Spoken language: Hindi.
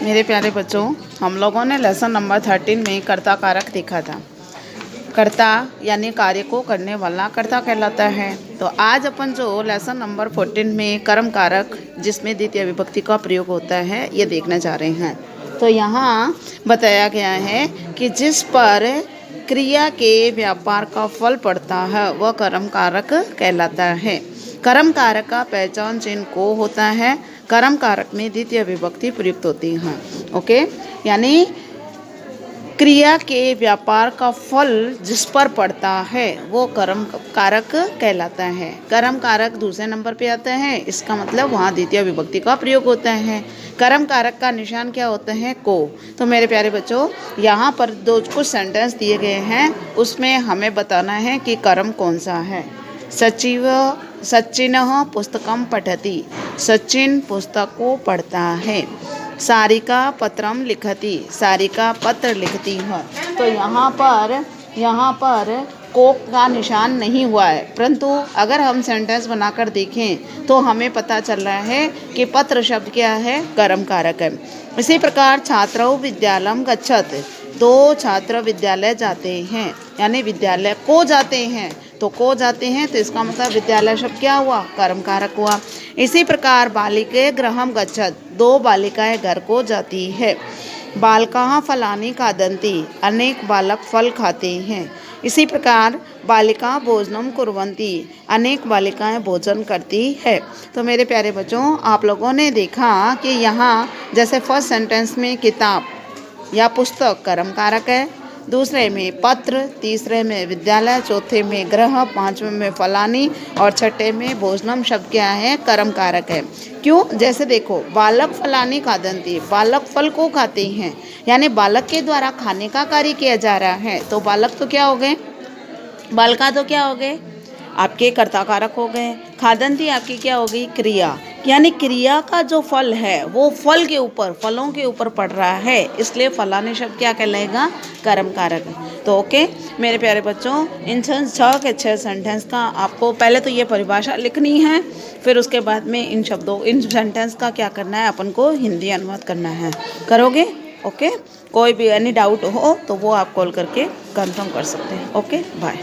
मेरे प्यारे बच्चों, हम लोगों ने लेसन नंबर 13 में कर्ता कारक देखा था। कर्ता यानी कार्य को करने वाला कर्ता कहलाता है। तो आज अपन जो लेसन नंबर 14 में कर्म कारक जिसमें द्वितीय विभक्ति का प्रयोग होता है ये देखने जा रहे हैं। तो यहाँ बताया गया है कि जिस पर क्रिया के व्यापार का फल पड़ता है वह कर्म कारक कहलाता है। कर्म कारक का पहचान चिन्ह को होता है। कर्म कारक में द्वितीय विभक्ति प्रयुक्त होती है। ओके, यानी क्रिया के व्यापार का फल जिस पर पड़ता है वो कर्म कारक कहलाता है। कर्म कारक दूसरे नंबर पे आता है, इसका मतलब वहाँ द्वितीय विभक्ति का प्रयोग होता है। कर्म कारक का निशान क्या होता है? को। तो मेरे प्यारे बच्चों, यहाँ पर कुछ सेंटेंस दिए गए हैं, उसमें हमें बताना है कि कर्म कौन सा है। सचिनः पुस्तकं पठति, सचिन पुस्तक को पढ़ता है। सारिका पत्रम लिखती, सारिका पत्र लिखती है। तो यहाँ पर को का निशान नहीं हुआ है, परंतु अगर हम सेंटेंस बनाकर देखें तो हमें पता चल रहा है कि पत्र शब्द क्या है? कर्म कारक है। इसी प्रकार छात्रौ विद्यालयं गच्छत, दो छात्र विद्यालय जाते हैं, यानी विद्यालय को जाते हैं। तो को जाते हैं तो इसका मतलब विद्यालय शब्द क्या हुआ? कर्म कारक हुआ। इसी प्रकार बालिके गृहं गच्छत, दो बालिकाएं घर को जाती है। बालकाः फलानि खादन्ति, अनेक बालक फल खाते हैं। इसी प्रकार बालिका भोजनम कुर्वन्ति, अनेक बालिकाएं भोजन करती है। तो मेरे प्यारे बच्चों, आप लोगों ने देखा कि यहाँ जैसे फर्स्ट सेंटेंस में किताब या पुस्तक कर्म कारक है, दूसरे में पत्र, तीसरे में विद्यालय, चौथे में गृह, पांचवें में फलानी और छठे में भोजनम शब्द क्या है? कर्म कारक है। क्यों? जैसे देखो, बालक फलानी खादन्ति, बालक फल को खाते हैं, यानी बालक के द्वारा खाने का कार्य किया जा रहा है। तो बालक तो क्या हो गए? बालका तो क्या हो गए? आपके कर्ता कारक हो गए। खादन्ति आपकी क्या हो गई? क्रिया, यानी क्रिया का जो फल है वो फल के ऊपर, फलों के ऊपर पड़ रहा है, इसलिए फलाने शब्द क्या कहलाएगा? कर्म कारक। तो ओके मेरे प्यारे बच्चों, इन 6 सेंटेंस का आपको पहले तो ये परिभाषा लिखनी है, फिर उसके बाद में इन सेंटेंस का क्या करना है? अपन को हिंदी अनुवाद करना है। करोगे? ओके, कोई भी एनी डाउट हो तो वो आप कॉल करके कंफर्म कर सकते हैं। Okay, bye.